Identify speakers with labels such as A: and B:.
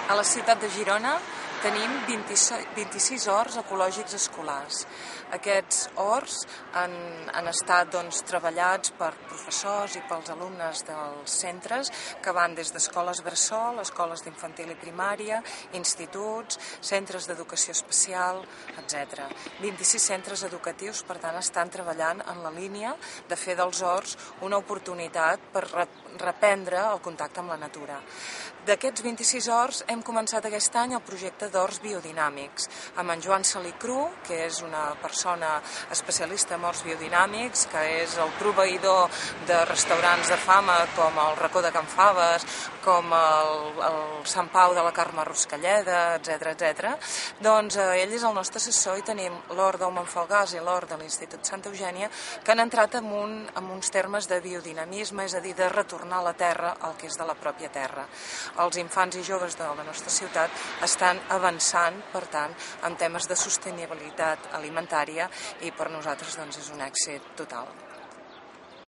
A: A la ciutat de Girona tenim 26 horts ecològics escolars. Aquests horts han estat treballats per professors i pels alumnes dels centres que van des d'escoles bressol, escoles d'infantil i primària, instituts, centres d'educació especial, etc. 26 centres educatius, per tant, estan treballant en la línia de fer dels horts una oportunitat per reprendre el contacte amb la natura. D'aquests 26 horts hem començat aquest any el projecte d'horts biodinàmics amb en Joan Salicru, que és una persona especialista en horts biodinàmics, que és el proveïdor de restaurants de fama com el Racó de Can Faves, com el Sant Pau de la Carme Ruscalleda, etc. Doncs ell és el nostre assessor i tenim l'hort del Montfalgàs i l'hort de l'Institut Santa Eugènia que han entrat en uns termes de biodinamisme, és a dir, de retornar a la terra el que és de la pròpia terra. Els infants i joves de la nostra ciutat estan avançant, per tant, en temes de sostenibilitat alimentària i per nosaltres és un èxit total.